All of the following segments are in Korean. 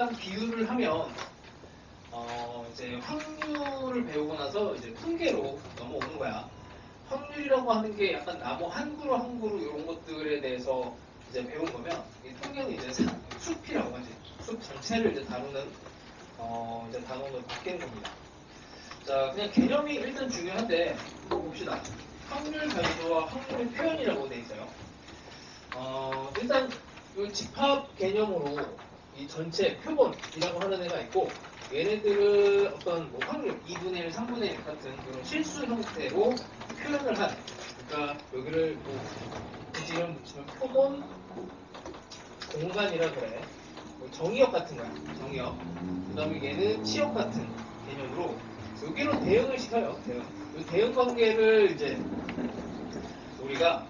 약간 비유를 하면 이제 확률을 배우고 나서 이제 통계로 넘어오는 거야. 확률이라고 하는 게 약간 나무 한 그루 한 그루 이런 것들에 대해서 이제 배운 거면 이 통계는 이제 숲이라고 하지. 숲 전체를 이제 다루는 이제 단어로 바뀌는 겁니다. 자, 그냥 개념이 일단 중요한데 봅시다. 확률 변수와 확률의 표현이라고 돼 있어요. 일단 이 집합 개념으로 이 전체 표본이라고 하는 애가 있고 얘네들을 어떤 뭐 확률 2분의 1, 3분의 1 같은 그런 실수 형태로 표현을 한 그러니까 여기를 뭐 굳이 이름 붙이면 표본 공간이라 그래. 뭐 정의역 같은 거야. 정의역. 그 다음에 얘는 치역 같은 개념으로 여기로 대응을 시켜요. 대응. 이 대응 관계를 이제 우리가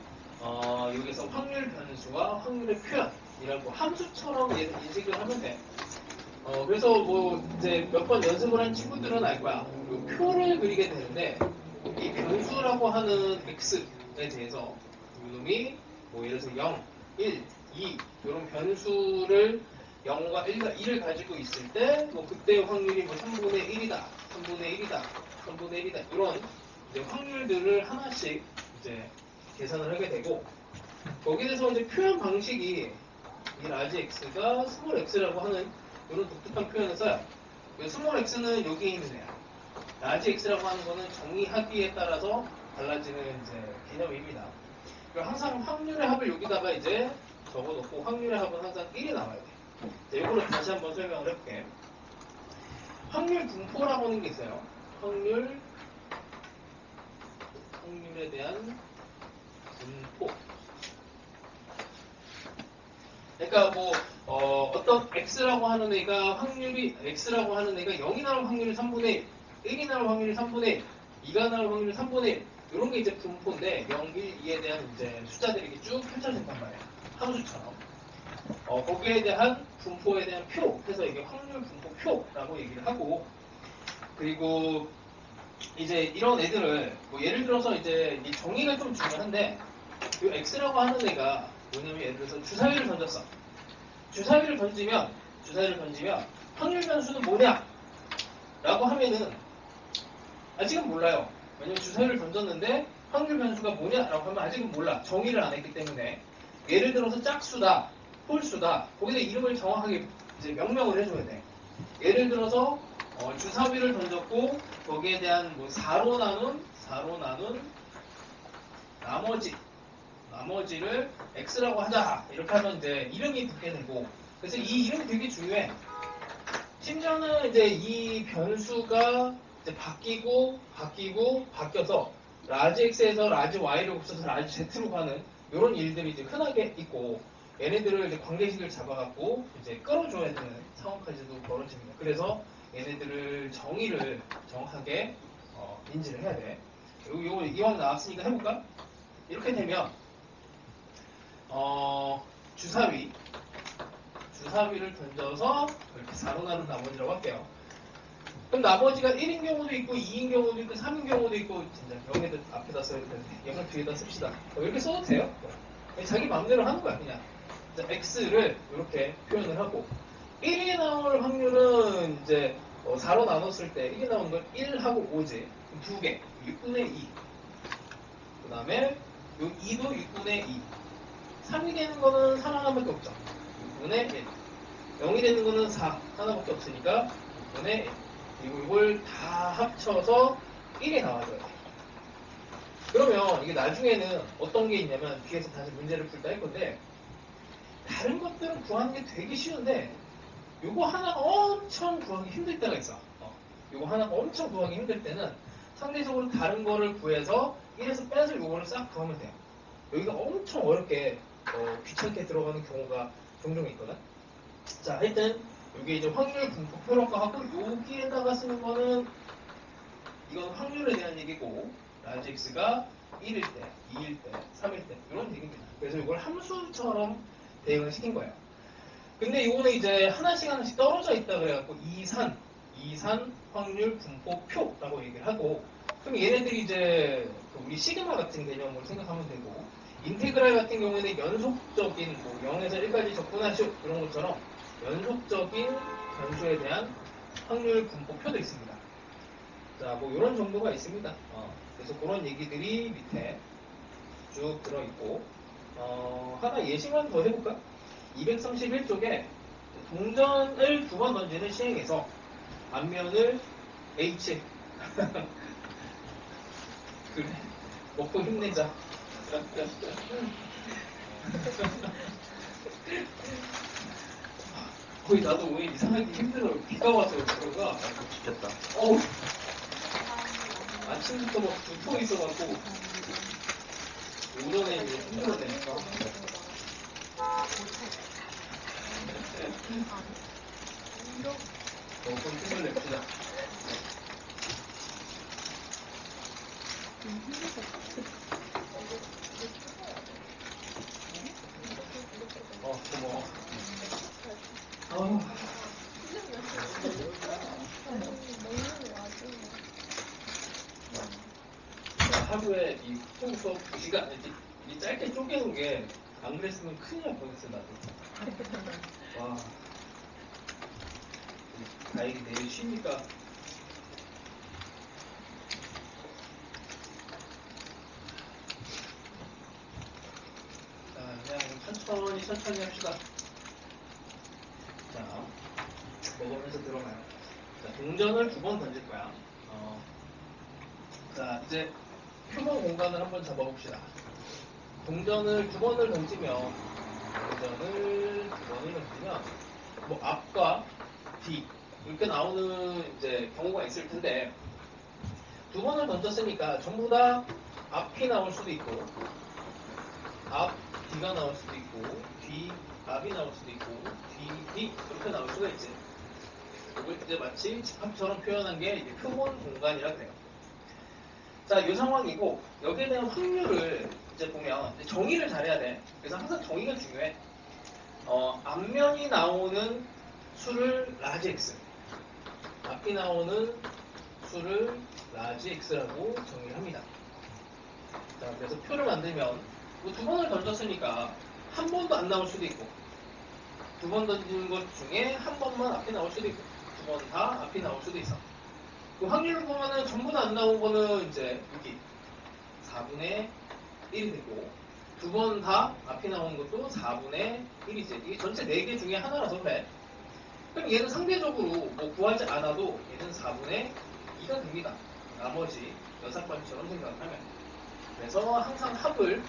여기서 확률 변수와 확률의 표현이라고 함수처럼 얘를 인식을 하면 돼. 그래서 뭐 이제 몇 번 연습을 한 친구들은 알 거야. 이 표를 그리게 되는데 이 변수라고 하는 x에 대해서 이놈이 뭐 예를 들어서 0, 1, 2 이런 변수를 0과 1과 2를 가지고 있을 때 뭐 그때의 확률이 뭐 3분의 1이다, 3분의 1이다, 3분의 1이다 이런 이제 확률들을 하나씩 이제 계산을 하게 되고 거기에 대해서 이제 표현 방식이 이 라지 x가 스몰 x라고 하는 이런 독특한 표현을 써요. 스몰 x는 여기에 있는 애야. 라지 x라고 하는 거는 정의하기에 따라서 달라지는 이제 개념입니다. 항상 확률의 합을 여기다가 이제 적어놓고 확률의 합은 항상 1이 나와야 돼. 자, 이거를 다시 한번 설명을 해볼게. 확률 분포라고 하는 게 있어요. 확률에 대한 분포. 그러니까 뭐 어떤 x라고 하는 애가 확률이 x라고 하는 애가 0이 나올 확률이 3분의 1, 1이 나올 확률이 3분의 1, 2가 나올 확률이 3분의 1 이런 게 이제 분포인데 0, 1, 2에 대한 이제 숫자들이 이렇게 쭉 펼쳐진단 말이야. 함수처럼. 거기에 대한 분포에 대한 표 해서 이게 확률 분포 표라고 얘기를 하고 그리고 이제 이런 애들을 뭐 예를 들어서 이제 이 정의가 좀 중요한데 이 x라고 하는 애가 뭐냐면 예를 들어서 주사위를 던졌어. 주사위를 던지면 확률 변수는 뭐냐? 라고 하면은 아직은 몰라요. 왜냐면 주사위를 던졌는데 확률 변수가 뭐냐라고 하면 아직은 몰라. 정의를 안 했기 때문에. 예를 들어서 짝수다, 홀수다. 거기다 이름을 정확하게 이제 명명을 해줘야 돼. 예를 들어서 주사위를 던졌고 거기에 대한 뭐 4로 나눈 나머지를 x라고 하자. 이렇게 하면 이제 이름이 붙게 되고 그래서 이 이름이 되게 중요해. 심지어는 이제 이 변수가 이제 바뀌어서 라지 x에서 라지 y를 곱해서 라지 z로 가는 이런 일들이 이제 흔하게 있고 얘네들을 이제 관계식을 잡아갖고 이제 끌어줘야 되는 상황까지도 벌어집니다. 그래서 얘네들을 정의를 정확하게 인지를 해야 돼. 그리고 이거 이왕 나왔으니까 해볼까? 이렇게 되면 주사위를 던져서 이렇게 4로 나눈 나머지라고 할게요. 그럼 나머지가 1인 경우도 있고 2인 경우도 있고 3인 경우도 있고 진짜 0에도 앞에다 써야 되는데 0을 뒤에다 씁시다. 이렇게 써도 돼요. 자기 마음대로 하는 거야 그냥. x를 이렇게 표현을 하고 1이 나올 확률은 이제 4로 나눴을 때 1이 나오는 건 1하고 5지. 2개. 6분의 2. 그 다음에 요 2도 6분의 2. 3이 되는 거는 3 하나밖에 없죠. 6분의 1. 0이 되는 거는 4 하나밖에 없으니까 6분의 1. 그리고 이걸 다 합쳐서 1이 나와줘야 돼. 그러면 이게 나중에는 어떤 게 있냐면 뒤에서 다시 문제를 풀다 할 건데 다른 것들은 구하는 게 되게 쉬운데 요거 하나가 엄청 구하기 힘들 때가 있어. 요거 하나가 엄청 구하기 힘들 때는 상대적으로 다른 거를 구해서 1에서 빼서 요거를 싹 구하면 돼요. 여기가 엄청 어렵게 귀찮게 들어가는 경우가 종종 있거든. 자, 하여튼 여기 이제 확률 분포표라고 하고 여기에다가 쓰는 거는 이건 확률에 대한 얘기고 라지 x가 1일 때, 2일 때, 3일 때 이런 얘기입니다. 그래서 이걸 함수처럼 대응을 시킨 거예요. 근데 이거는 이제 하나씩 떨어져 있다 그래갖고 이산 확률 분포표라고 얘기를 하고 그럼 얘네들이 이제 우리 시그마 같은 개념으로 생각하면 되고 인테그랄 같은 경우에는 연속적인 뭐 0에서 1까지 적분하시오 이런 것처럼 연속적인 변수에 대한 확률 분포표도 있습니다. 자, 뭐 이런 정도가 있습니다. 그래서 그런 얘기들이 밑에 쭉 들어있고, 하나 예시만 더 해볼까? 231쪽에 동전을 두 번 던지는 시행에서 앞면을 H 그래, 먹고 힘내자. 거의 나도 오늘 이상하게 힘들어. 비가 와서 그런가? 죽겠다. 어우, 아침부터 막 두통 있어갖고 오전에 이제 힘들어내니까. 먹고 힘을 냅시다. 고마워. 하루에 이 통 수업 2시간, 이 짧게 쪼개놓은 게 안 그랬으면 큰일 날 뻔했어, 나도. 와. 다행히 내일 쉬니까. 자, 그냥 천천히 합시다. 자, 먹으면서 들어가요. 자, 동전을 두 번 던질 거야. 자, 이제 표본 공간을 한번 잡아봅시다. 동전을 두 번을 던지면, 뭐 앞과 뒤 이렇게 나오는 이제 경우가 있을 텐데, 두 번을 던졌으니까 전부 다 앞이 나올 수도 있고, 앞 뒤가 나올 수도 있고, 뒤 앞이 나올 수도 있고, 뒤 이렇게 나올 수가 있지. 이걸 이제 마치 집합처럼 표현한 게 이제 표본 공간이라 그래요. 자, 이 상황이고, 여기에 대한 확률을 이제 보면 이제 정의를 잘해야 돼. 그래서 항상 정의가 중요해. 앞면이 나오는 수를 라지 x, 앞이 나오는 수를 라지 x라고 정의를 합니다. 자, 그래서 표를 만들면 뭐 두 번을 던졌으니까 한 번도 안 나올 수도 있고, 두 번 던진 것 중에 한 번만 앞이 나올 수도 있고, 두 번 다 앞이 나올 수도 있어. 그 확률을 보면은 전부 다 안 나온 거는 이제 여기 4분의 1이 되고, 두 번 다 앞이 나온 것도 4분의 1이지. 이게 전체 4개 중에 하나라서 그래. 그럼 얘는 상대적으로 뭐 구하지 않아도 얘는 4분의 2가 됩니다. 나머지 여삭반처럼 생각하면. 그래서 항상 합을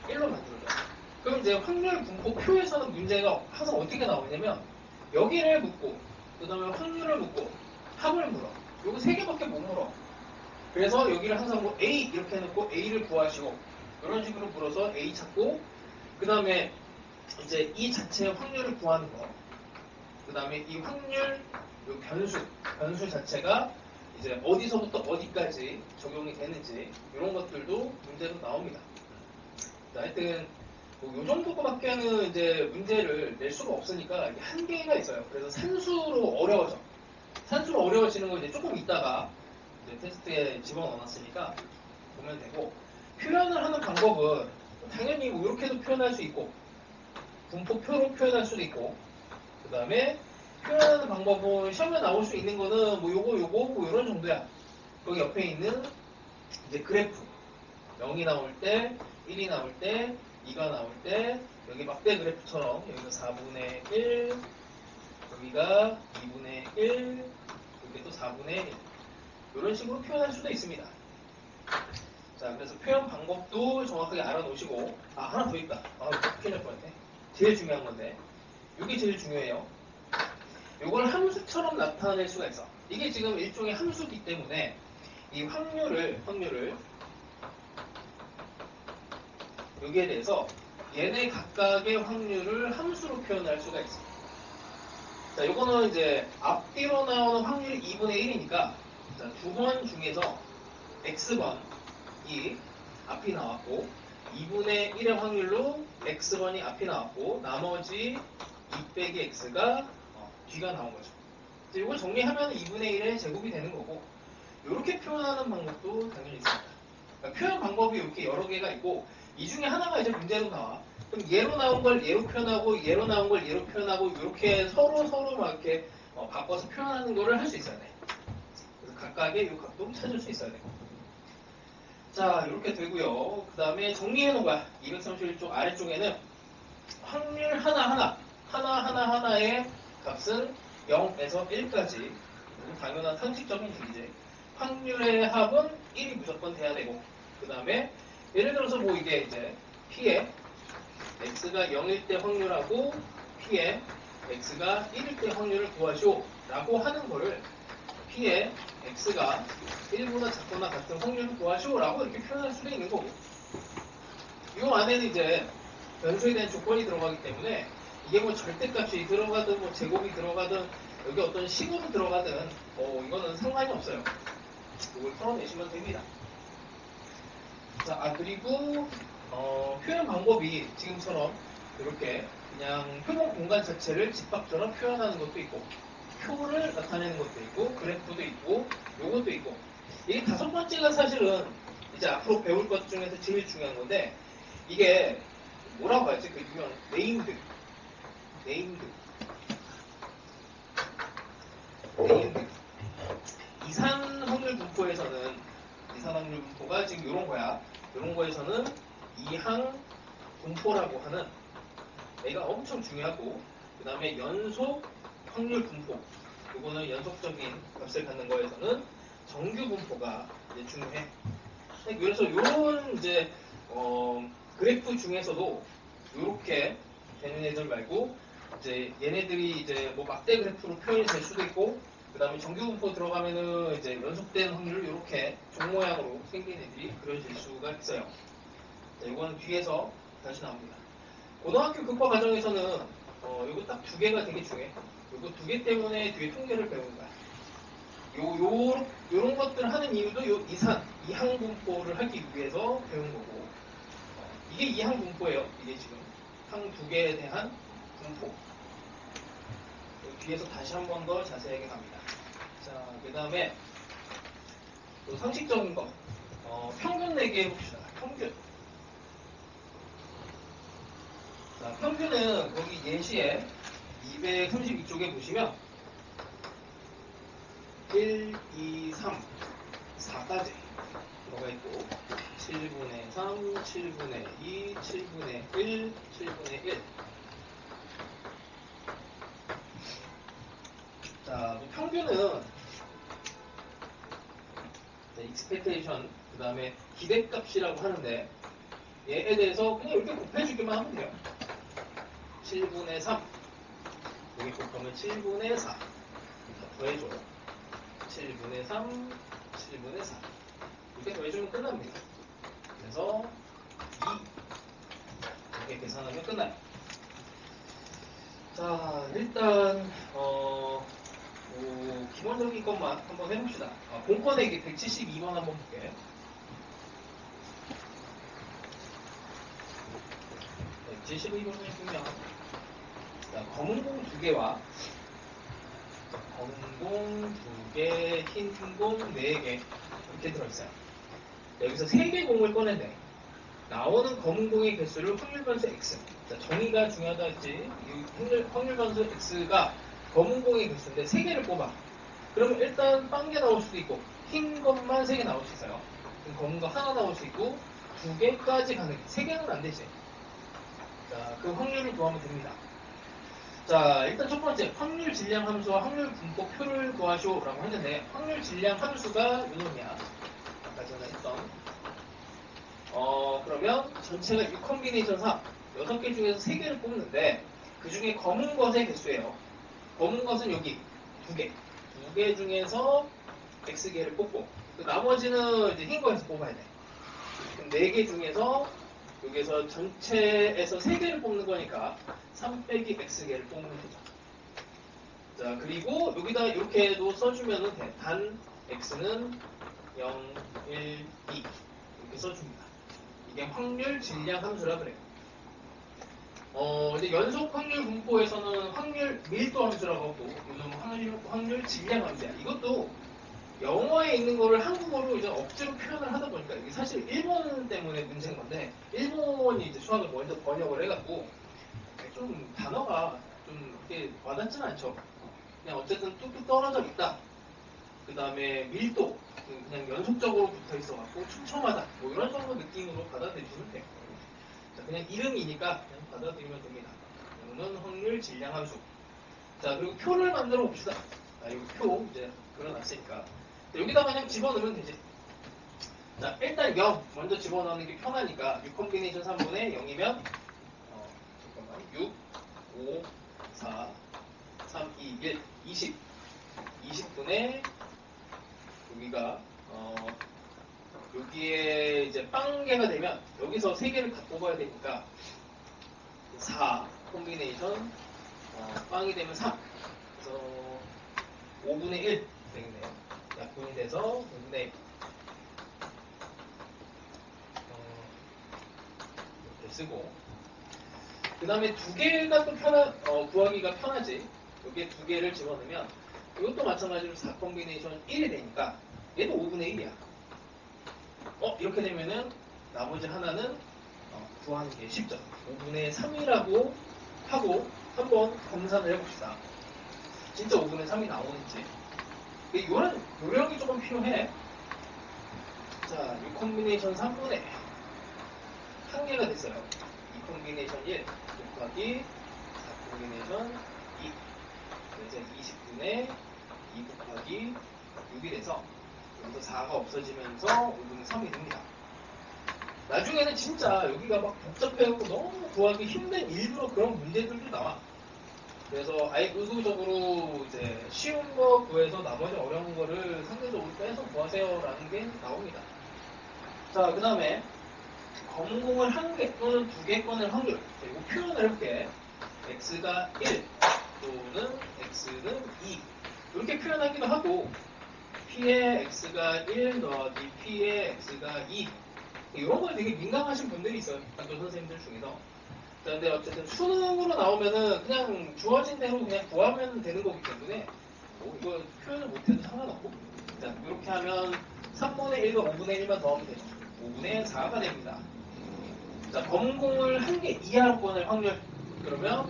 1로 만들어줘. 그럼 이제 확률 분포표에서는 문제가 항상 어떻게 나오냐면, 여기를 묻고, 그 다음에 확률을 묻고, 합을 물어. 요거 3개밖에 못 물어. 그래서 여기를 항상 뭐 A 이렇게 해놓고 A를 구하시고, 이런 식으로 물어서 A 찾고, 그 다음에 이제 이 자체의 확률을 구하는 거. 그 다음에 이 확률, 요 변수 자체가 이제 어디서부터 어디까지 적용이 되는지, 이런 것들도 문제로 나옵니다. 하여튼 뭐 요 정도밖에는 이제 문제를 낼 수가 없으니까 한계가 있어요. 그래서 산수로 어려워져. 산수로 어려워지는 거 이제 조금 있다가 이제 테스트에 집어넣어놨으니까 보면 되고, 표현을 하는 방법은 당연히 뭐 이렇게도 표현할 수 있고, 분포표로 표현할 수도 있고, 그 다음에 표현하는 방법은 시험에 나올 수 있는 거는 뭐 요거 뭐 이런 정도야. 거기 옆에 있는 이제 그래프, 0이 나올 때, 1이 나올 때, 2가 나올 때, 여기 막대 그래프처럼 여기가 4분의 1, 여기가 2분의 1, 여기 또 4분의 1, 이런 식으로 표현할 수도 있습니다. 자, 그래서 표현 방법도 정확하게 알아놓으시고, 하나 더 있다. 큰일 날 뻔했네. 제일 중요한 건데, 이게 제일 중요해요. 이걸 함수처럼 나타낼 수가 있어. 이게 지금 일종의 함수이기 때문에 이 확률을 여기에 대해서 얘네 각각의 확률을 함수로 표현할 수가 있어. 자, 이거는 이제 앞뒤로 나오는 확률이 2분의 1이니까, 자, 두 번 중에서 x번이 앞이 나왔고, 2분의 1의 확률로 x번이 앞이 나왔고, 나머지 2 빼기 x가 뒤가 나온 거죠. 이걸 정리하면 2분의 1의 제곱이 되는 거고, 이렇게 표현하는 방법도 당연히 있습니다. 그러니까 표현 방법이 이렇게 여러 개가 있고, 이 중에 하나가 이제 문제로 나와. 그럼 얘로 나온 걸 얘로 표현하고, 얘로 나온 걸 얘로 표현하고, 이렇게 서로 막 이렇게 바꿔서 표현하는 거를 할 수 있어야 돼. 그래서 각각의 이 각도 찾을 수 있어야 되고. 자, 이렇게 되고요. 그 다음에 정리해 놓은 거야. 231쪽 아래쪽에는 확률 하나하나의 값은 0에서 1까지. 당연한 상식적인 얘기지. 확률의 합은 1이 무조건 돼야 되고. 그 다음에 예를 들어서 뭐 이게 이제 P의 X가 0일 때 확률하고 P의 X가 1일 때 확률을 구하시오 라고 하는 거를 P의 X가 1보다 작거나 같은 확률을 구하시오 라고 이렇게 표현할 수도 있는 거고, 이 안에는 이제 변수에 대한 조건이 들어가기 때문에 이게 뭐 절대값이 들어가든 뭐 제곱이 들어가든 여기 어떤 식으로 들어가든 이거는 상관이 없어요. 이걸 풀어내시면 됩니다. 자, 그리고 표현 방법이 지금처럼 이렇게 그냥 표본 공간 자체를 집합처럼 표현하는 것도 있고, 표를 나타내는 것도 있고, 그래프도 있고, 요것도 있고. 이 다섯 번째가 사실은 이제 앞으로 배울 것 중에서 제일 중요한 건데, 이게 뭐라고 하지? 그 유명 네임드. 이산 확률 분포에서는, 이산 확률 분포가 지금 이런 거야. 이런 거에서는 이항 분포라고 하는 얘가 엄청 중요하고, 그 다음에 연속 확률 분포, 이거는 연속적인 값을 갖는 거에서는 정규 분포가 이제 중요해. 그래서 이런 이제 그래프 중에서도 이렇게 되는 애들 말고 이제 얘네들이 이제 뭐 막대 그래프로 표현이 될 수도 있고, 그 다음에 정규 분포 들어가면은 이제 연속된 확률을 이렇게 종 모양으로 생긴 애들이 그려질 수가 있어요. 자, 이건 뒤에서 다시 나옵니다. 고등학교 극과 과정에서는 이거 딱 두 개가 되게 중요해. 이거 두 개 때문에 뒤에 통계를 배우는 거야. 요런 것들을 하는 이유도 요 이항 분포를 하기 위해서 배운 거고, 이게 이항 분포예요. 이게 지금 항 두 개에 대한 분포. 뒤에서 다시 한 번 더 자세하게 갑니다. 자, 그 다음에 또 상식적인 거, 평균 내기 해봅시다. 평균. 자, 평균은 거기 예시에 232쪽에 보시면 1, 2, 3, 4까지 들어가 있고, 7분의 3, 7분의 2, 7분의 1, 7분의 1. 자, 평균은 expectation, 그 다음에 기대값이라고 하는데, 얘에 대해서 그냥 이렇게 곱해주기만 하면 돼요. 7분의 3, 여기 곱하면 7분의 4. 더해줘요. 7분의 3, 7분의 4. 이렇게 더해주면 끝납니다. 그래서 2 이렇게 계산하면 끝나요. 자, 일단 기본적인 것만 한번 해봅시다. 공권내기 172번 한번 볼게요. 172번을 보면, 검은 공 2개와 검은 공 2개, 흰 공 4개 이렇게 들어있어요. 여기서 3개 공을 꺼낸대. 나오는 검은 공의 개수를 확률 변수 x. 자, 정의가 중요하다 했지. 확률 변수 x가 검은 공의 개수인데 3개를 뽑아. 그러면 일단 빵개 나올 수도 있고, 흰 것만 3개 나올 수 있어요. 그럼 검은 거 하나 나올 수 있고, 2개까지 가능해. 3개는 안 되지. 자, 그 확률을 구하면 됩니다. 자, 일단 첫 번째, 확률 질량 함수와 확률 분포 표를 구하시오 라고 했는데, 확률 질량 함수가 요놈이야. 아까 전에 했던. 그러면 전체가 6컨비네이션 3, 6개 중에서 3개를 뽑는데, 그 중에 검은 것의 개수예요. 검은 것은 여기 2개. 2개 중에서 X개를 뽑고, 그 나머지는 이제 흰 거에서 뽑아야 돼. 그럼 4개 중에서 여기에서 전체에서 3개를 뽑는 거니까 3 빼기 X개를 뽑는 거죠. 자, 그리고 여기다 이렇게도 써주면 돼. 단 X는 0, 1, 2 이렇게 써줍니다. 이게 확률 질량 함수라 그래요. 근데 연속 확률 분포에서는 확률 밀도 함수라고 하고, 이거는 확률 질량 함수야. 이것도 영어에 있는 거를 한국어로 이제 억지로 표현을 하다 보니까, 이게 사실 일본 때문에 문제인 건데, 일본이 이제 수학을 먼저 번역을 해갖고 좀 단어가 좀 이렇게 와닿지는 않죠. 그냥 어쨌든 뚝뚝 떨어져 있다. 그 다음에 밀도, 그냥 연속적으로 붙어 있어갖고 촘촘하다. 뭐 이런 정도 느낌으로 받아들이시면 돼요. 자, 그냥 이름이니까 그냥 받아들이면 됩니다. 이거는 확률 질량 함수. 자, 그리고 표를 만들어 봅시다. 자, 이거 표 이제 그려놨으니까. 자, 여기다 그냥 집어넣으면 되지. 자, 일단 0 먼저 집어넣는 게 편하니까 6 컴비네이션 3분의 0이면 잠깐만 6, 5, 4, 3, 2, 1, 20 20분의 여기가 여기에 이제 빵개가 되면 여기서 3개를 다 뽑아야 되니까 4 콤비네이션 빵이 되면 3 그래서 5분의 1 되겠네요. 약분이 돼서 5분의 1 이렇게 쓰고 그 다음에 2개가 또 구하기가 편하지. 여기에 2개를 집어넣으면 이것도 마찬가지로 4 콤비네이션 1이 되니까 얘도 5분의 1이야. 이렇게 되면은 나머지 하나는 구하는 게 쉽죠. 5분의 3이라고 하고 한번 검산을 해봅시다. 진짜 5분의 3이 나오는지. 이거는 요령이 조금 필요해. 자, 6 콤비네이션 3분의 1개가 됐어요. 2 콤비네이션 1 곱하기 4 콤비네이션 2 그래서 20분의 2 곱하기 6이 돼서 여기서 4가 없어지면서 5분의 3이 됩니다. 나중에는 진짜 여기가 막 복잡해갖고 너무 구하기 힘든 일부러 그런 문제들도 나와. 그래서 아예 의도적으로 이제 쉬운 거 구해서 나머지 어려운 거를 상대적으로 빼서 구하세요라는 게 나옵니다. 자, 그 다음에 검공을 1개 또는 2개 꺼낼 확률. 이거 표현을 해볼게. x가 1 또는 x는 2 이렇게 표현하기도 하고 p의 x가 1 더하기 p의 x가 2 이런 거에 되게 민감하신 분들이 있어요. 학교 선생님들 중에서. 자, 근데 어쨌든 수능으로 나오면은 그냥 주어진 대로 그냥 구하면 되는 거기 때문에 뭐 이거 표현을 못해도 상관없고 자, 이렇게 하면 3분의 1과 5분의 1만 더하면 되죠. 5분의 4가 됩니다. 자, 검공을 1개 이하로 꺼낼 확률 그러면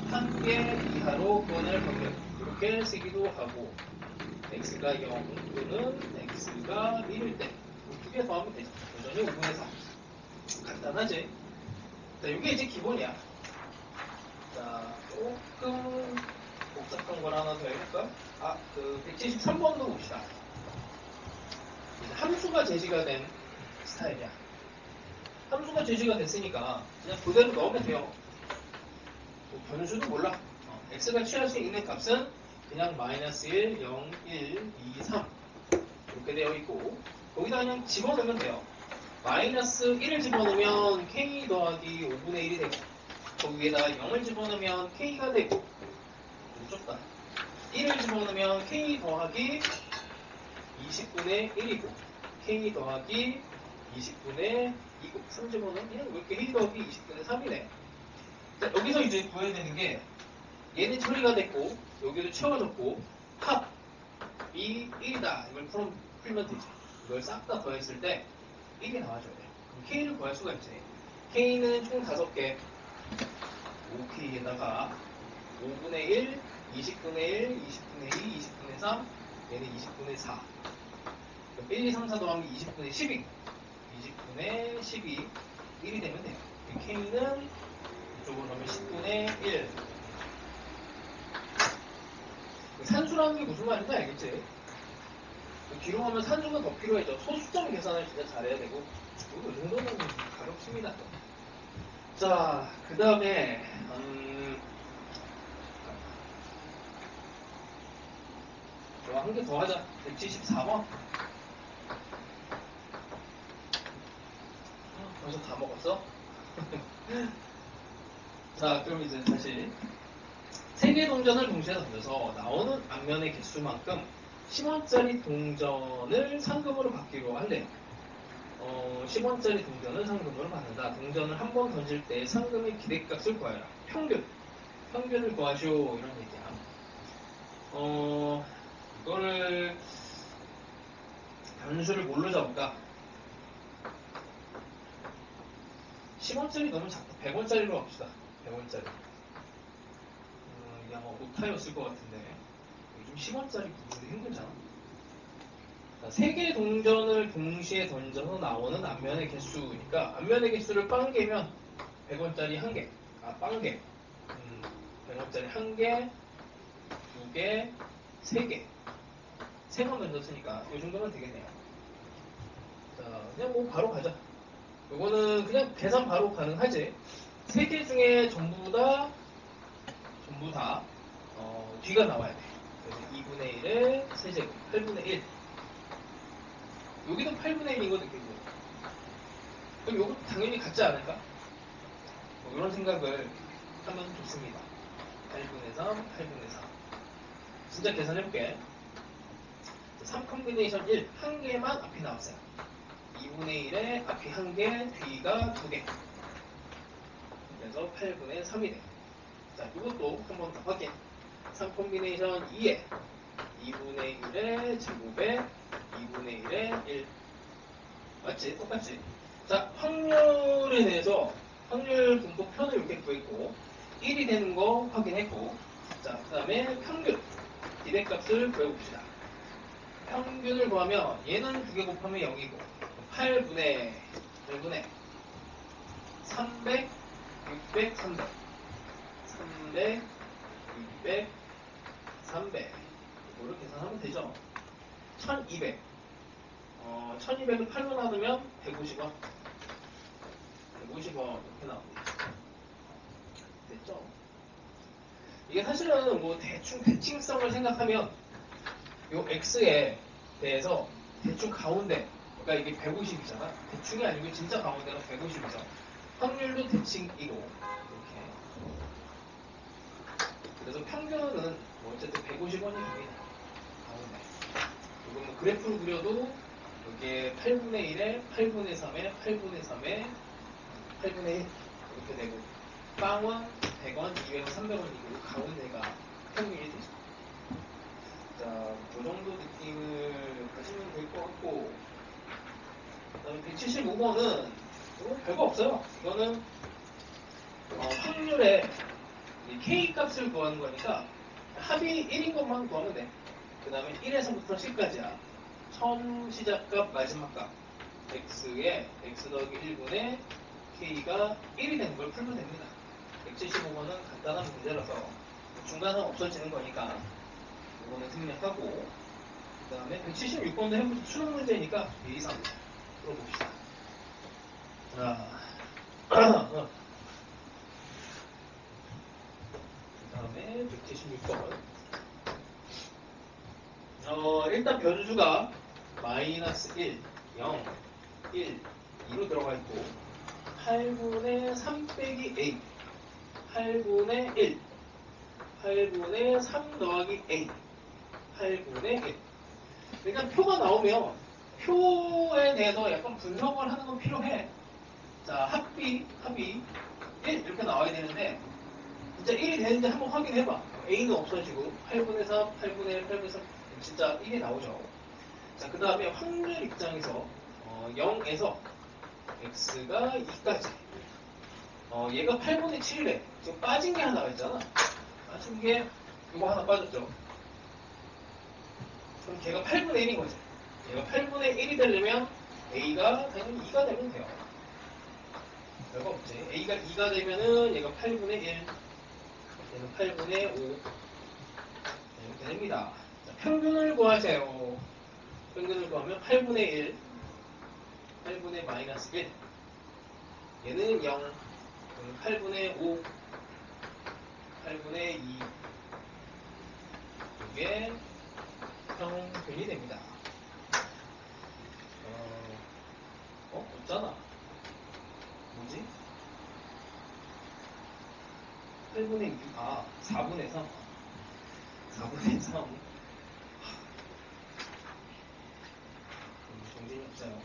1개 이하로 꺼낼 확률 이렇게 쓰기도 하고 x가 0 또는 x가 1일 때 2개 더하면 되죠. 여전히 5분의 4 간단하지? 자, 이게 이제 기본이야. 자, 조금 복잡한 걸 하나 더 해볼까? 그 173번도 봅시다. 이제 함수가 제시가 된 스타일이야. 함수가 제시가 됐으니까 그냥 그대로 넣으면 돼요. 뭐 변수도 몰라. x가 취할 수 있는 값은 그냥 마이너스 1, 0, 1, 2, 3 이렇게 되어 있고 거기다 그냥 집어넣으면 돼요. 마이너스 1을 집어넣으면 k 더하기 5분의 1이 되고 거기에다 0을 집어넣으면 k가 되고 좁다. 1을 집어넣으면 k 더하기 20분의 1이고 k 더하기 20분의 2고 3 집어넣으면 그냥 이렇게 k 더하기 20분의 3이네. 자, 여기서 이제 구해야 되는 게 얘는 처리가 됐고 여기도 채워졌고 합이 1이다. 이걸 풀면 되지. 이걸 싹 다 더했을 때 1이 나와줘야 돼. 그럼 K를 구할 수가 있지. K는 총 5개. 5K에다가 5분의 1, 20분의 1, 20분의 2, 20분의 3, 얘는 20분의 4. 그럼 1, 2, 3, 4 더하면 20분의 12. 20분의 12. 1이 되면 돼요. K는 이쪽으로 가면 10분의 1. 산수라는 게 무슨 말인지 알겠지? 뒤로 가면 산수가 더 필요해져. 소수점 계산을 진짜 잘해야 되고 이 정도는 가볍습니다. 자, 그 다음에 한 개 더 하자. 174번. 벌써 다 먹었어? 자, 그럼 이제 다시 3개 동전을 동시에 던져서 나오는 앞면의 개수만큼 10원짜리 동전을 상금으로 받기로 할래요. 10원짜리 동전을 상금으로 받는다. 동전을 한 번 던질 때 상금의 기대값을 구하여라. 평균을 구하시오. 이런 얘기야. 이거를 변수를 뭘로 잡을까? 10원짜리 너무 작다. 100원짜리로 합시다. 100원짜리. 이게 아마 오타였을 것 같은데 요즘 10원짜리 구분도 힘들잖아. 3개 동전을 동시에 던져서 나오는 앞면의 개수니까 앞면의 개수를 빵개면 100원짜리 1개, 빵개. 100원짜리 1개, 2개, 3개. 3번 던졌으니까 이 정도면 되겠네요. 자, 그냥 뭐 바로 가자. 요거는 그냥 계산 바로 가능하지. 3개 중에 전부 다 뒤가 나와야 돼. 그래서 2분의 1의 세제곱, 8분의 1. 여기도 8분의 1이거든, 그럼 요거 당연히 같지 않을까? 뭐 이런 생각을 하면 좋습니다. 8분의 3, 8분의 4. 진짜 계산해볼게. 3 컴비네이션 1, 한 개만 앞이 나왔어요. 2분의 1에 앞이 1개, 뒤가 2개. 그래서 8분의 3이 돼. 자, 이것도 한 번 더 확인. 3 콤비네이션 2에 2분의 1의 제곱에 2분의 1의 1. 맞지? 똑같지? 자, 확률에 대해서 확률 분포편을 이렇게 구했고 1이 되는 거 확인했고, 자, 그 다음에 평균 기대값을 구해봅시다. 평균을 구하면 얘는 2개 곱하면 0이고 8분의 300, 600, 300 300, 600, 300 이거를 계산하면 되죠. 1200 1200을 8로 나누면 150원 150원 이렇게 나옵니다. 됐죠? 이게 사실은 뭐 대충 대칭성을 생각하면 요 x에 대해서 대충 가운데, 그러니까 이게 150이잖아. 대충이 아니고 진짜 가운데가 150이죠. 확률도 대칭이고 이렇게. 그래서 평균은 뭐 어쨌든 150원이 됩니다. 가운데. 이거 뭐 그래프를 그려도 이게 8분의 1에 8분의 3에 8분의 3에 8분의 1 이렇게 되고, 빵원 100원, 200원, 300원이고 가운데가 평균이 되죠. 자, 그 정도 느낌을 가시면 될 것 같고, 그 다음에 175번은 별거 없어요. 이거는 확률에 K 값을 구하는 거니까 합이 1인 것만 구하면 돼. 그 다음에 1에서부터 10까지야. 처음 시작값, 마지막값. X에 X 더하기 1분의 K가 1이 되는 걸 풀면 됩니다. 175번은 간단한 문제라서 중간은 없어지는 거니까 이거는 생략하고, 그 다음에 176번도 해보자. 수능 문제니까 예의상 풀어봅시다. 자, 그 다음에 176번. 일단 변수가 마이너스 1, 0, 1, 2로 들어가 있고 8분의 3 빼기 A, 8분의 1, 8분의 3 더하기 A, 8분의 1. 일단 표가 나오면 표에 대해서 약간 분석을 하는 건 필요해. 자, 합이 1 이렇게 나와야 되는데 진짜 1이 되는지 한번 확인해봐. A는 없어지고 8분의 3, 8분의 1, 8분의 3 진짜 1이 나오죠. 자, 그 다음에 확률 입장에서 0에서 x가 2까지. 얘가 8분의 7래. 지금 빠진 게 하나가 있잖아. 빠진 게 이거 하나 빠졌죠. 그럼 걔가 8분의 1인 거지. 얘가 8분의 1이 되려면 a가 당연히 2가 되면 돼요. 별거 없지. a가 2가 되면은 얘가 8분의 1, 얘는 8분의 5 이렇게 됩니다. 자, 평균을 구하세요. 평균을 구하면 8분의 1, 8분의 마이너스 1, 얘는 0, 8분의 5, 8분의 2, 이게 평균이 됩니다. 없잖아. 뭐지? 8분의 6, 4분의 3. 4분의 3. 정신이 없어요.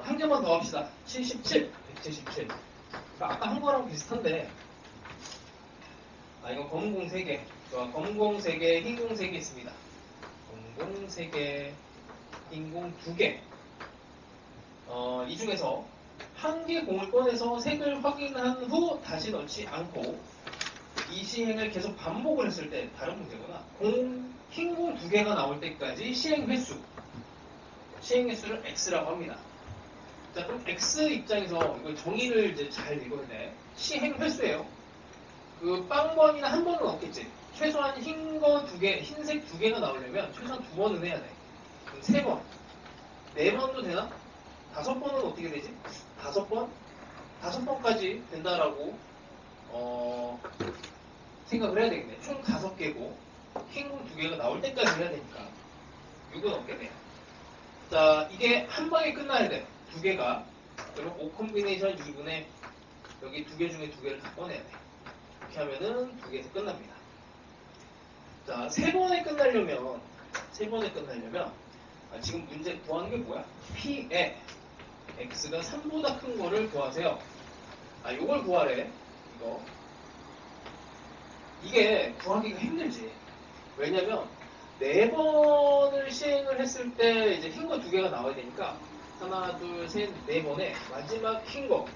한 개만 더 합시다. 77, 177. 그러니까 아까 한 거랑 비슷한데, 이건 검은공 3개. 검은공 3개, 흰공 3개 있습니다. 검은공 3개, 흰공 2개. 이 중에서 한 개 공을 꺼내서 색을 확인한 후 다시 넣지 않고 이 시행을 계속 반복을 했을 때 다른 문제구나. 흰 공 두 개가 나올 때까지 시행 횟수를 x라고 합니다. 자, 그럼 x 입장에서 이걸 정의를 이제 잘 읽어야 돼. 시행 횟수예요. 그 빵번이나 한 번은 없겠지. 최소한 흰 거 두 개, 흰색 두 개가 나오려면 최소한 두 번은 해야 돼. 그럼 세 번, 네 번도 되나? 다섯 번은 어떻게 되지? 다섯 번? 다섯 번까지 된다라고 생각을 해야 되겠네. 총 다섯 개고 흰 공 두 개가 나올 때까지 해야 되니까 6은 없게 돼. 자, 이게 한 방에 끝나야 돼. 두 개가. 그럼 5 콤비네이션 2분의 여기 두 개 중에 두 개를 다 꺼내야 돼. 이렇게 하면은 두 개에서 끝납니다. 자, 세 번에 끝나려면 지금 문제 구하는 게 뭐야? P에 X가 3보다 큰 거를 구하세요. 요걸 구하래. 이게 구하기가 힘들지. 왜냐면 네 번을 시행을 했을 때 이제 흰 거 두 개가 나와야 되니까 하나, 둘, 셋, 네 번에 마지막 흰 거,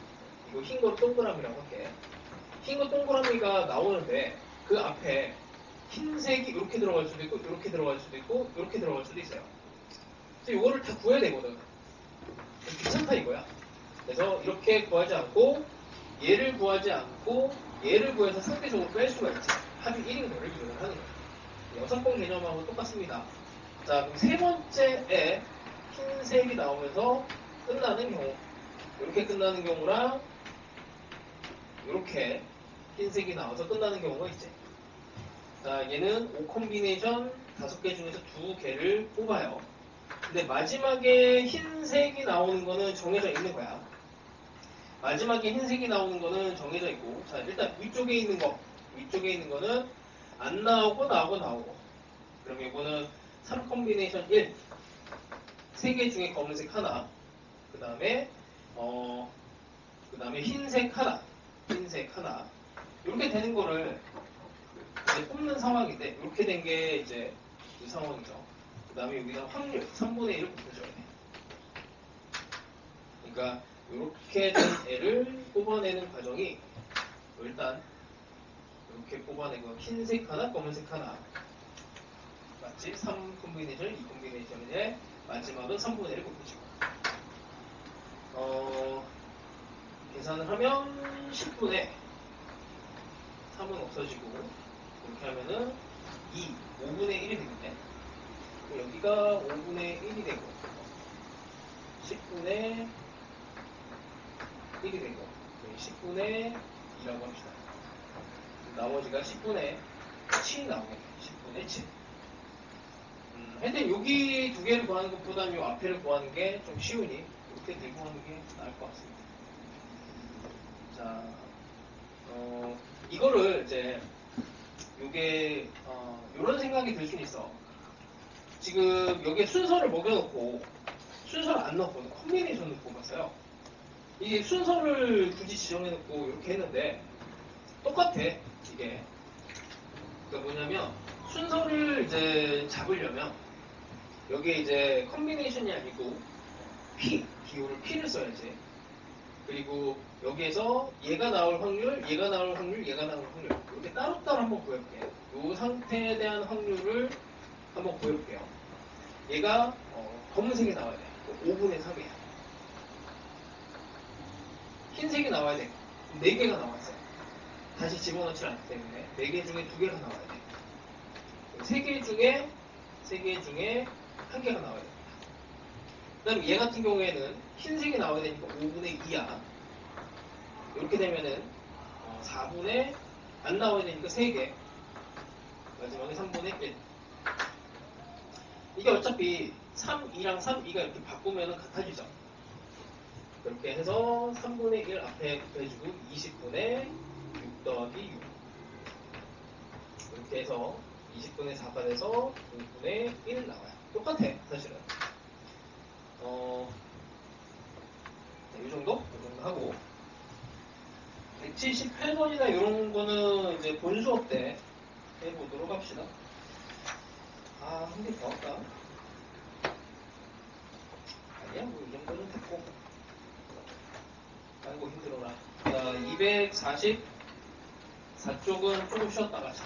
이거 흰 거 동그라미라고 할게. 흰 거 동그라미가 나오는데 그 앞에 흰색이 이렇게 들어갈 수도 있고 이렇게 들어갈 수도 있고 이렇게 들어갈 수도 있어요. 그래서 이거를 다 구해야 되거든. 귀찮다 이거야. 그래서 이렇게 구하지 않고 얘를 구하지 않고 얘를 구해서 상대적으로 뺄 수가 있지. 합이 1인 거를 이용을 하는 거예요. 여섯번 개념하고 똑같습니다. 자, 그럼 세 번째에 흰색이 나오면서 끝나는 경우, 이렇게 끝나는 경우랑 이렇게 흰색이 나와서 끝나는 경우가 있지. 자, 얘는 5 콤비네이션 5개 중에서 2개를 뽑아요. 근데 마지막에 흰색이 나오는 거는 정해져 있는 거야. 마지막에 흰색이 나오는 거는 정해져 있고, 자, 일단 위쪽에 있는 거는 안 나오고 나오고. 그럼 이거는 3 콤비네이션 1. 3개 중에 검은색 하나. 그 다음에 흰색 하나. 이렇게 되는 거를 이제 뽑는 상황인데, 이렇게 된 게 이제 이 상황이죠. 그 다음에 여기다 확률 3분의 1을 곱해줘야 돼. 그러니까 이렇게 된 애를 뽑아내는 과정이 일단 이렇게 뽑아내고 흰색 하나, 검은색 하나 맞지? 3 콤비네이션, 2 콤비네이션에 마지막은 3분의 1을 곱해주고 계산을 하면 10분의 3은 없어지고 이렇게 하면은 5분의 1이 되겠네. 여기가 5분의 1이 되고 10분의 1이 되고 10분의 2라고 합시다. 나머지가 10분의 7이 나오겠네. 10분의 7. 하여튼 여기 두 개를 구하는 것보다는 이 앞에를 구하는 게 좀 쉬우니 이렇게 들고 하는 게 나을 것 같습니다. 자, 이거를 이제 요게 이런 생각이 들 수는 있어. 지금 여기에 순서를 먹여놓고 순서를 안 넣고 콤비네이션을 뽑았어요. 이 순서를 굳이 지정해놓고 이렇게 했는데 똑같아 이게. 그러니까 뭐냐면 순서를 이제 잡으려면 여기에 이제 콤비네이션이 아니고 기호를 P를 써야지. 그리고 여기에서 얘가 나올 확률, 얘가 나올 확률, 얘가 나올 확률 이렇게 따로따로 한번 구해볼게요. 이 상태에 대한 확률을 한번 구해볼게요. 얘가 검은색이 나와야 돼. 5분의 3이야. 흰색이 나와야 돼. 4개가 나왔어요. 다시 집어넣지 않기 때문에 4개 중에 2개가 나와야 돼. 3개 중에 1개가 나와야 됩니다. 그 다음에 얘 같은 경우에는 흰색이 나와야 되니까 5분의 2야. 이렇게 되면은 4분의 안 나와야 되니까 3개. 마지막에 3분의 1. 이게 어차피 3, 2랑 3, 2가 이렇게 바꾸면 같아지죠. 그렇게 해서 3분의 1 앞에 곱해주고 20분의 6 더하기 6. 이렇게 해서 20분의 4가 돼서 5분의 1 나와요. 똑같아, 사실은. 이 정도 하고. 178번이나 이런 거는 이제 본 수업 때 해보도록 합시다. 한 개 더 할까? 아니야, 뭐 이 정도는 됐고. 아이고, 힘들어라. 자, 240. 4쪽은 조금 쉬었다가 자.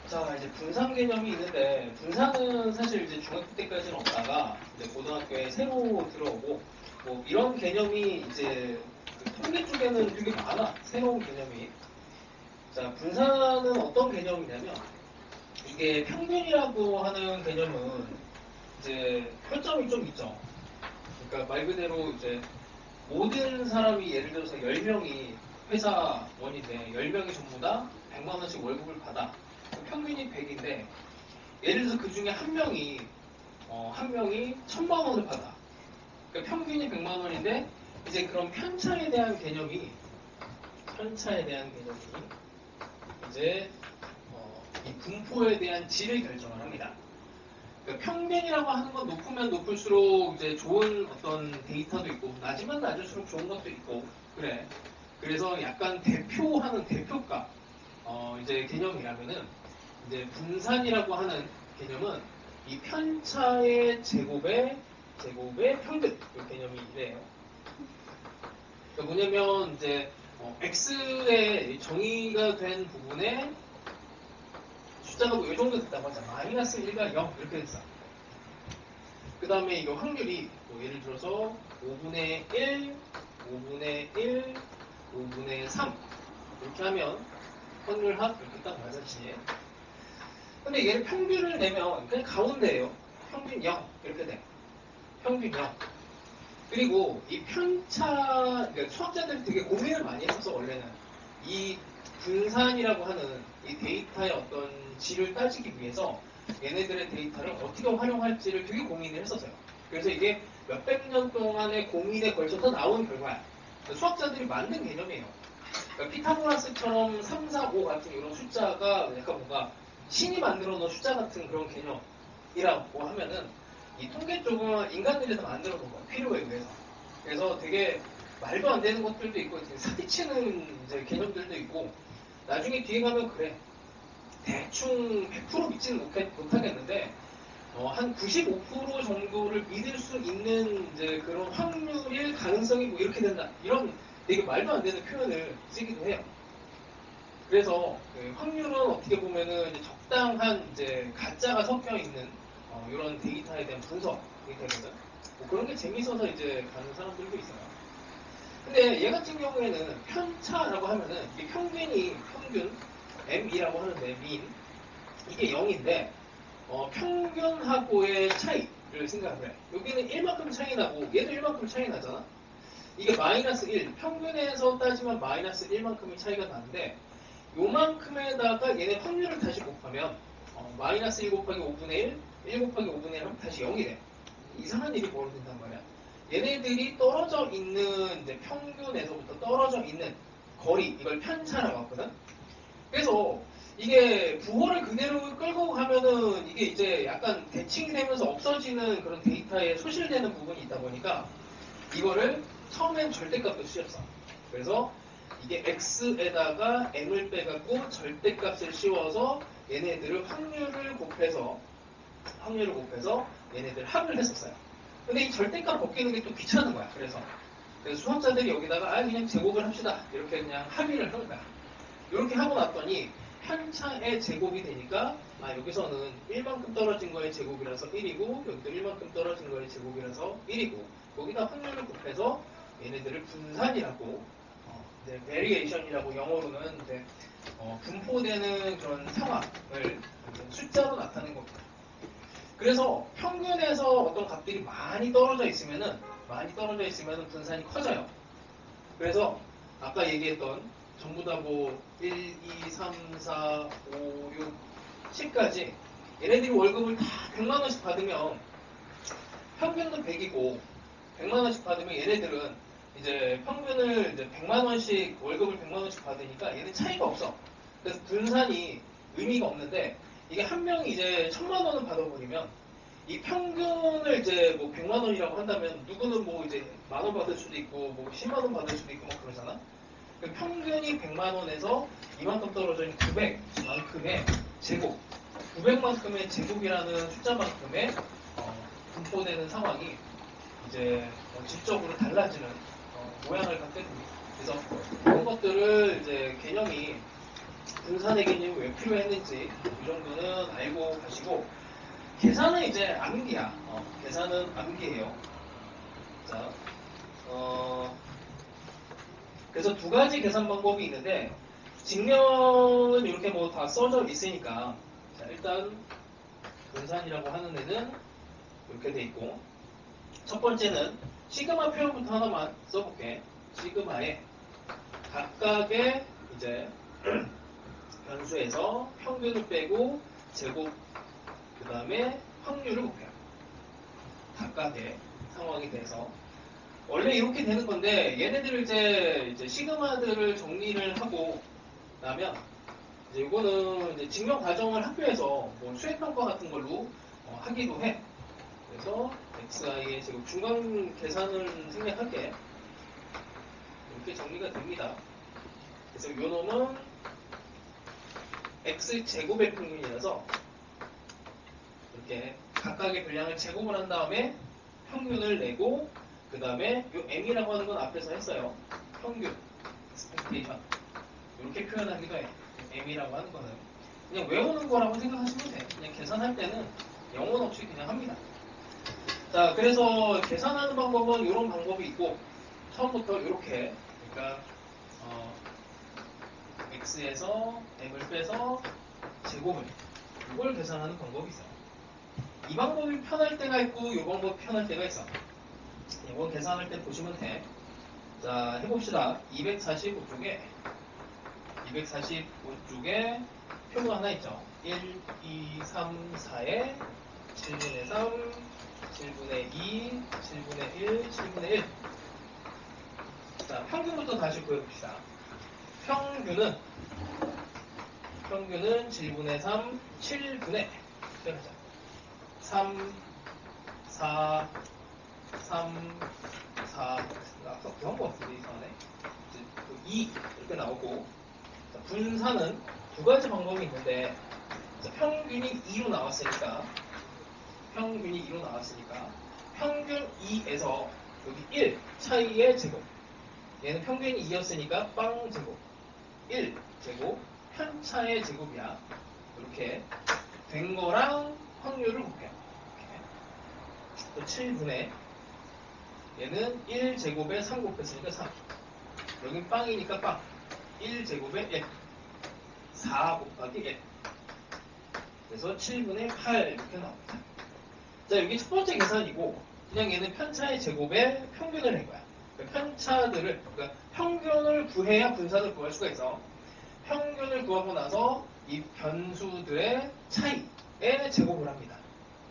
자, 이제 분산 개념이 있는데, 분산은 사실 이제 중학교 때까지는 없다가, 이제 고등학교에 새로 들어오고, 뭐, 이런 개념이 이제, 그 통계 쪽에는 되게 많아. 새로운 개념이. 자, 분산은 어떤 개념이냐면, 이게 평균이라고 하는 개념은, 이제, 표점이 좀 있죠. 그러니까 말 그대로 이제, 모든 사람이 예를 들어서 10명이 회사원인데, 10명이 전부 다 100만원씩 월급을 받아. 평균이 100인데 예를 들어서 그 중에 한 명이 1000만 원을 받아. 그러니까 평균이 100만 원인데 이제 그런 편차에 대한 개념이 이제 이 분포에 대한 질을 결정을 합니다. 그러니까 평균이라고 하는 건 높으면 높을수록 이제 좋은 어떤 데이터도 있고 낮으면 낮을수록 좋은 것도 있고 그래. 그래서 약간 대표하는 대표값 이제 개념이라면은 이제 분산이라고 하는 개념은 이 편차의 제곱의 평균 이 개념이 이래요. 그러니까 뭐냐면 이제 x의 정의가 된 부분에 숫자가 뭐 이 정도 됐다고 하자. 마이너스 1과 0 이렇게 됐어. 그 다음에 이거 확률이 뭐 예를 들어서 5분의 1, 5분의 1, 5분의 3 이렇게 하면 확률합 이렇게 딱 맞았지. 근데 얘를 평균을 내면 그냥 가운데예요. 평균 0 이렇게 돼. 평균 0. 그리고 이 편차, 그러니까 수학자들이 되게 고민을 많이 했어서 원래는 이 분산이라고 하는 이 데이터의 어떤 질을 따지기 위해서 얘네들의 데이터를 어떻게 활용할지를 되게 고민을 했었어요. 그래서 이게 몇백 년 동안의 고민에 걸쳐서 나온 결과야. 수학자들이 만든 개념이에요. 그러니까 피타고라스처럼 3, 4, 5 같은 이런 숫자가 약간 뭔가 신이 만들어 놓은 숫자 같은 그런 개념이라고 하면은 이 통계 쪽은 인간들이 다 만들어 놓은 거야. 필요에 의해서. 그래서 되게 말도 안 되는 것들도 있고 되게 사기치는 이제 개념들도 있고 나중에 뒤에 가면 그래. 대충 100% 믿지는 못하겠는데 한 95% 정도를 믿을 수 있는 이제 그런 확률일 가능성이 뭐 이렇게 된다. 이런 되게 말도 안 되는 표현을 쓰기도 해요. 그래서 그 확률은 어떻게 보면은 이제 적당한 이제 가짜가 섞여 있는 이런 데이터에 대한 분석 데이터거든. 뭐 그런 게 재밌어서 이제 가는 사람들도 있어요. 근데 얘 같은 경우에는 편차라고 하면은 이게 평균 M이라고 하는데 민 이게 0인데 평균하고의 차이를 생각을 해. 여기는 1만큼 차이 나고 얘도 1만큼 차이 나잖아. 이게 마이너스 1 평균에서 따지면 마이너스 1만큼의 차이가 나는데 요만큼에다가 얘네 확률을 다시 곱하면 마이너스 1 곱하기 5분의 1 곱하기 5분의 1 하면 다시 0이 돼. 이상한 일이 벌어진단 말이야. 얘네들이 떨어져 있는 이제 평균에서부터 떨어져 있는 거리 이걸 편차라고 하거든. 그래서 이게 부호를 그대로 끌고 가면은 이게 이제 약간 대칭이 되면서 없어지는 그런 데이터에 소실되는 부분이 있다 보니까 이거를 처음엔 절대값도 씌웠어. 그래서 이게 x에다가 m을 빼갖고 절대값을 씌워서 얘네들을 확률을 곱해서 얘네들 합을 했었어요. 근데 이 절대값 벗기는 게 또 귀찮은 거야. 그래서 수학자들이 여기다가 그냥 제곱을 합시다. 이렇게 그냥 합의를 하는 거야. 이렇게 하고 났더니 편차의 제곱이 되니까 여기서는 1만큼 떨어진 거의 제곱이라서 1이고 여기도 1만큼 떨어진 거의 제곱이라서 1이고 거기다 확률을 곱해서 얘네들을 분산이라고 이제 variation이라고 영어로는 이제 분포되는 그런 상황을 숫자로 나타낸 겁니다. 그래서 평균에서 어떤 값들이 많이 떨어져 있으면은 분산이 커져요. 그래서 아까 얘기했던 전부 다 뭐 1, 2, 3, 4, 5, 6, 10까지 얘네들이 월급을 다 100만 원씩 받으면 평균은 100이고 100만 원씩 받으면 얘네들은 이제 평균을 이제 100만 원씩 월급을 100만 원씩 받으니까 얘는 차이가 없어. 그래서 분산이 의미가 없는데 이게 한 명이 이제 1000만 원을 받아버리면 이 평균을 이제 뭐 100만 원이라고 한다면 누구는 뭐 이제 만 원 받을 수도 있고 뭐 10만 원 받을 수도 있고 막 그러잖아. 평균이 100만 원에서 이만큼 떨어져 있는 900만큼의 제곱, 900만큼의 제곱이라는 숫자만큼의 분포되는 상황이 이제 질적으로 달라지는 모양을 갖게 됩니다. 그래서 이런 것들을 이제 개념이 분산의 개념이 왜 필요했는지 이 정도는 알고 가시고 계산은 이제 암기야. 계산은 암기예요. 자, 그래서 두 가지 계산 방법이 있는데 직명은 이렇게 뭐 다 써져 있으니까 자, 일단 분산이라고 하는 애는 이렇게 돼 있고 첫 번째는 시그마 표현부터 하나만 써볼게. 시그마에 각각의 이제 변수에서 평균을 빼고 제곱 그 다음에 확률을 곱해요. 각각의 상황에 대해서 원래 이렇게 되는 건데 얘네들을 이제 시그마들을 정리를 하고 나면 이제 이거는 이제 증명 과정을 학교에서 뭐 수행평가 같은 걸로 하기도 해. 그래서 xi의 제곱 중간 계산을 생략할게. 이렇게 정리가 됩니다. 그래서 요 놈은 x 제곱의 평균이라서 이렇게 각각의 분량을 제곱을 한 다음에 평균을 내고 그 다음에 요 m이라고 하는 건 앞에서 했어요. 평균, expectation 이렇게 표현하기도 해. m이라고 하는 거는 그냥 외우는 거라고 생각하시면 돼. 그냥 계산할 때는 영혼 없이 그냥 합니다. 자, 그래서 계산하는 방법은 이런 방법이 있고 처음부터 이렇게 그러니까 x에서 m을 빼서 제곱을 이걸 계산하는 방법이 있어요. 이 방법이 편할 때가 있고 이 방법이 편할 때가 있어. 이건 계산할 때 보시면 돼. 자, 해봅시다. 245쪽에 표가 하나 있죠. 1, 2, 3, 4에 7분의 3, 7분의 2, 7분의 1, 7분의 1. 자, 평균부터 다시 구해봅시다. 평균은 7분의 3, 7분의 3, 4, 3, 4. 아까 구한 것 같은데 이상하네. 2 이렇게 나오고 자, 분산은 두 가지 방법이 있는데 자, 평균이 2로 나왔으니까 평균 2에서 여기 1 차이의 제곱 얘는 평균이 2였으니까 빵 제곱 1 제곱 편차의 제곱이야. 이렇게 된 거랑 확률을 곱해요. 또 7분의 얘는 1제곱에 3 곱했으니까 3 여긴 빵이니까 빵 1제곱에 1 4 곱하기 1 그래서 7분의 8 이렇게 나옵니다. 자, 여기 첫 번째 계산이고 그냥 얘는 편차의 제곱에 평균을 낸 거야. 그러니까 평균을 구해야 분산을 구할 수가 있어. 평균을 구하고 나서 이 변수들의 차이에 제곱을 합니다.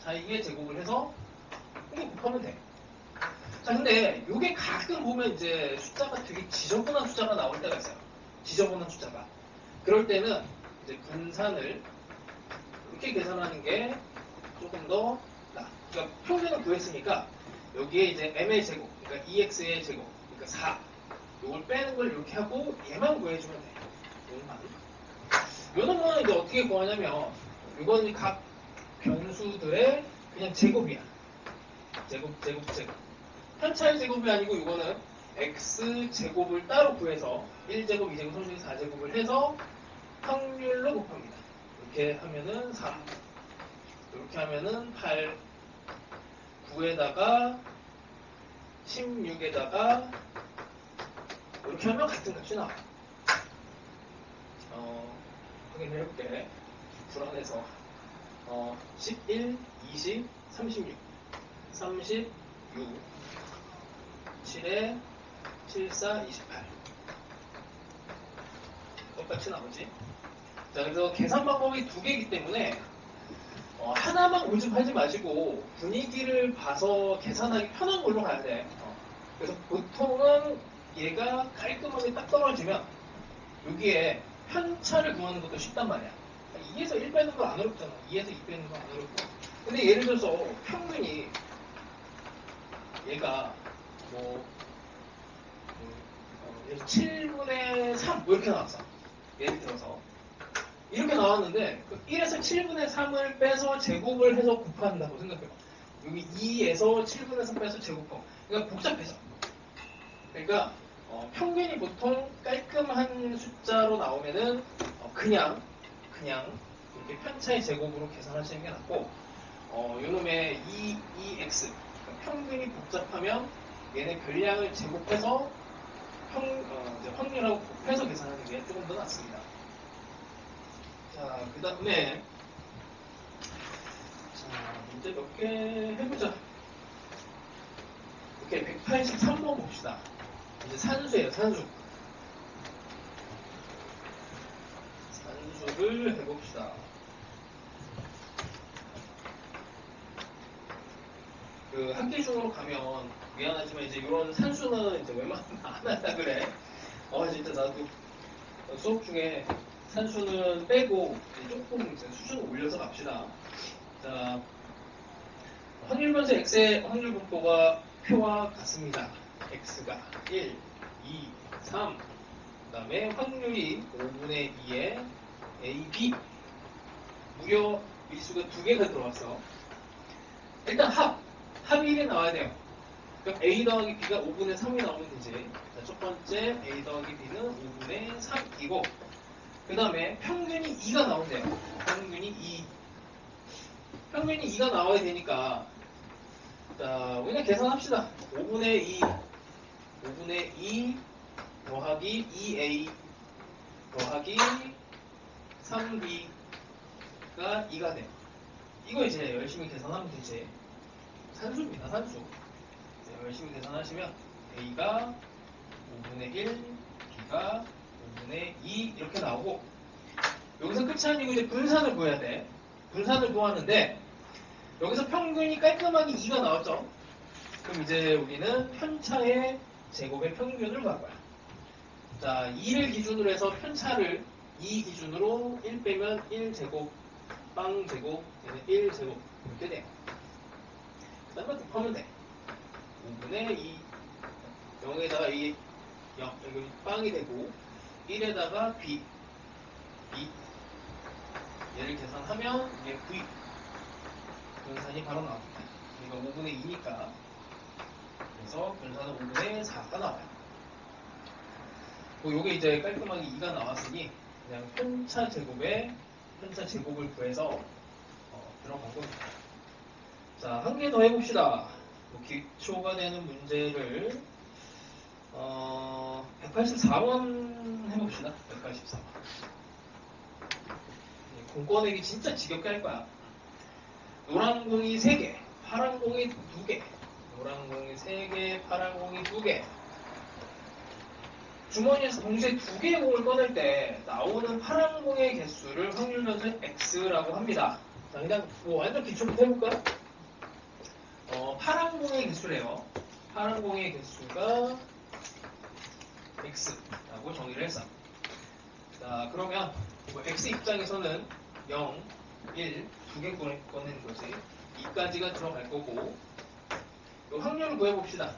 차이에 제곱을 해서 이게 곱하면 돼. 자, 근데 이게 가끔 보면 이제 숫자가 되게 지저분한 숫자가 나올 때가 있어요. 지저분한 숫자가. 그럴 때는 이제 분산을 이렇게 계산하는 게 조금 더 나아. 그러니까 평균을 구했으니까 여기에 이제 m의 제곱, 그러니까 2x의 제곱, 그러니까 4. 이걸 빼는 걸 이렇게 하고 얘만 구해주면 돼. 요것만. 요놈은 이제 어떻게 구하냐면 이건 각 변수들의 그냥 제곱이야. 제곱. 편차의 제곱이 아니고 이거는 x 제곱을 따로 구해서 1제곱, 2제곱, 3제곱, 4제곱을 해서 확률로 곱합니다. 이렇게 하면은 3, 이렇게 하면은 8, 9에다가 16에다가 이렇게 하면 같은 값이 나와요. 확인을 해볼게. 불안해서 11, 20, 36 36 7에 74, 28 똑같이 나오지. 자, 그래서 계산 방법이 두 개이기 때문에 하나만 고집하지 마시고 분위기를 봐서 계산하기 편한 걸로 가야 돼. 그래서 보통은 얘가 깔끔하게 딱 떨어지면 여기에 편차를 구하는 것도 쉽단 말이야. 2에서 1 빼는 거 안 어렵잖아. 2에서 2 빼는 거 안 어렵고. 근데 예를 들어서 평균이 얘가 뭐 7분의 3 뭐 이렇게 나왔어. 예를 들어서 이렇게 나왔는데 1에서 7분의 3을 빼서 제곱을 해서 곱한다고 생각해봐. 여기 2에서 7분의 3 빼서 제곱하고 그러니까 복잡해져. 그러니까 평균이 보통 깔끔한 숫자로 나오면은 그냥 이렇게 편차의 제곱으로 계산하시는 게 낫고 요놈의 EX 그러니까 평균이 복잡하면 얘네 별량을 제곱해서 이제 확률하고 곱해서 계산하는 게 조금 더 낫습니다. 자, 그 다음에 문제 몇 개 해보자. 오케이, 183번 봅시다. 이제 산수예요, 산수. 산수를 해봅시다. 그 학기 중으로 가면 미안하지만 이제 이런 산수는 이제 웬만하면 안 한다 그래. 진짜 나도 수업 중에 산수는 빼고 조금 이제 수준을 올려서 갑시다. 자, 확률 변수 x의 확률 분포가 표와 같습니다. x가 1, 2, 3. 그 다음에 확률이 5분의 2에 a, b. 무려 미수가 2개가 들어왔어. 일단 합이 1이 나와야 돼요. 그럼 a 더하기 b가 5분의 3이 나오면 되지. 자, 첫 번째 a 더하기 b는 5분의 3이고 그 다음에 평균이 2가 나온대요. 평균이 2가 나와야 되니까 자, 그냥 계산합시다. 5분의 2 더하기 2a 더하기 3b가 2가 돼요. 이거 이제 열심히 계산하면 되지. 산수입니다, 산수. 열심히 계산하시면 a가 5분의 1, b가 5분의 2 이렇게 나오고 여기서 끝이 아니고 이제 분산을 구해야 돼. 분산을 구하는데 여기서 평균이 깔끔하게 2가 나왔죠. 그럼 이제 우리는 편차의 제곱의 평균을 구할 거야. 자, 2를 기준으로 해서 편차를 2 기준으로 1 빼면 1제곱, 빵 제곱, 1제곱 이렇게 돼요. 그 다음에 곱하면 돼. 5분의 2 0에다가 이 0, 여기 빵이 되고 1에다가 b 얘를 계산하면 이게 v 분산이 바로 나옵니다. 이거 5분의 2니까 그래서 분산은 5분의 4가 나와요. 요게 이제 깔끔하게 2가 나왔으니 그냥 편차 제곱을 구해서 들어간 겁니다. 자, 한 개 더 해봅시다. 기초가 되는 문제를 184번 해봅시다. 184번. 공꺼내기 진짜 지겹게 할 거야. 노란 공이 3개, 파란 공이 2개. 노란 공이 3개, 파란 공이 2개. 주머니에서 동시에 2개의 공을 꺼낼 때 나오는 파란 공의 개수를 확률 변수 x라고 합니다. 자, 그냥 완전 기초부터 해볼까? 파란 공의 개수래요. 파란 공의 개수가 x라고 정의를 했어. 자, 그러면 x 입장에서는 0, 1, 2개 꺼내는 거지. 2까지가 들어갈 거고 이 확률을 구해봅시다.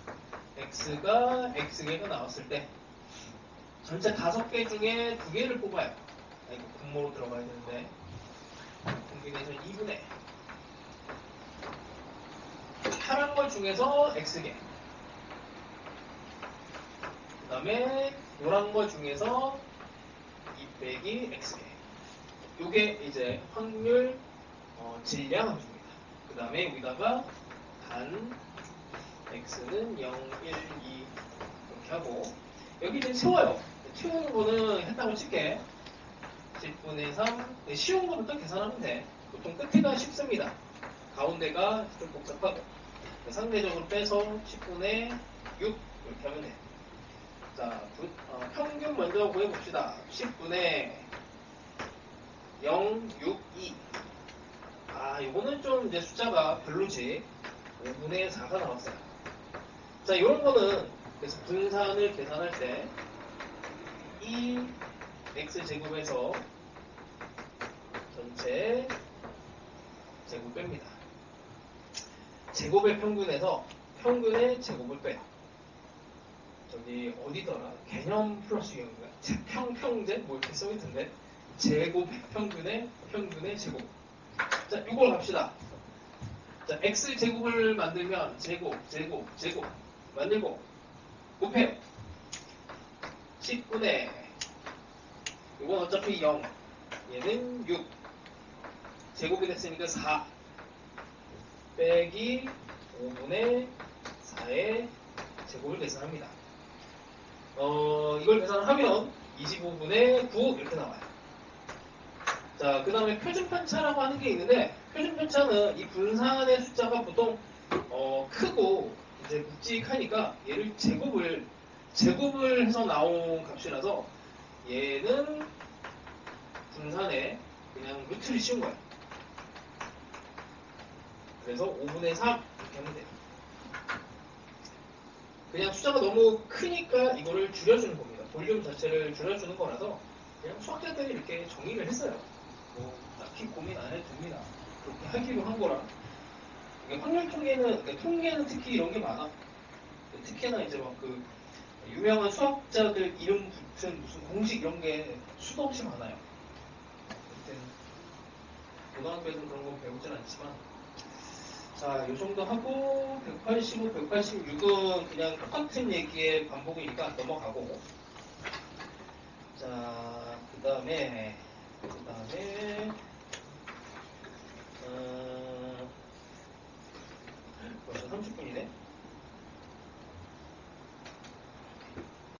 x가 x개가 나왔을 때 전체 5개 중에 2개를 뽑아요. 이거 분모로 들어가야 되는데 공개해서 2분의 파란 것 중에서 x개 그 다음에 노란 것 중에서 2 빼기 x개 요게 이제 확률 질량 함수입니다. 그 다음에 여기다가 단 x는 0, 1, 2 이렇게 하고 여기 이제 채워요. 채우는 거는 했다고 칠게. 10분의 3 쉬운 거부터 계산하면 돼. 보통 끝에가 쉽습니다. 가운데가 좀 복잡하고 상대적으로 빼서 10분의 6 이렇게 하면 돼. 자, 평균 먼저 구해봅시다. 10분의 0, 6, 2 요거는 좀 이제 숫자가 별로지. 5분의 4가 나왔어요. 자, 요런 거는 그래서 분산을 계산할 때 이 x제곱에서 전체 제곱 뺍니다. 제곱의 평균에서 평균의 제곱을 빼요. 저기 어디더라? 개념 플러스 이건가? 평제? 뭐 이렇게 써있던데 제곱의 평균의 제곱. 자, 이걸 갑시다. 자, x제곱을 만들면 제곱 만들고 곱해요. 10분의 이건 어차피 0 얘는 6 제곱이 됐으니까 4 빼기 5분의 4의 제곱을 계산합니다. 이걸 계산하면 25분의 9 이렇게 나와요. 자, 그 다음에 표준편차라고 하는 게 있는데, 표준편차는 이 분산의 숫자가 보통 크고 이제 묵직하니까 얘를 제곱을 해서 나온 값이라서 얘는 분산에 그냥 루트를 씌운 거예요. 그래서 5분의 3 이렇게 하면 돼요. 그냥 숫자가 너무 크니까 이거를 줄여주는 겁니다. 볼륨 자체를 줄여주는 거라서 그냥 수학자들이 이렇게 정의를 했어요. 뭐 딱히 고민 안 해도 됩니다. 그렇게 하기로 한 거라. 이게 확률 통계는, 그러니까 통계는 특히 이런 게 많아. 특히나 이제 막 그 유명한 수학자들 이름 붙은 무슨 공식 이런 게 수도 없이 많아요. 아무튼 고등학교에서는 그런 거 배우진 않지만, 자, 요 정도 하고 185, 186은 그냥 똑같은 얘기의 반복이니까 넘어가고, 자, 그 다음에 벌써 30분이네.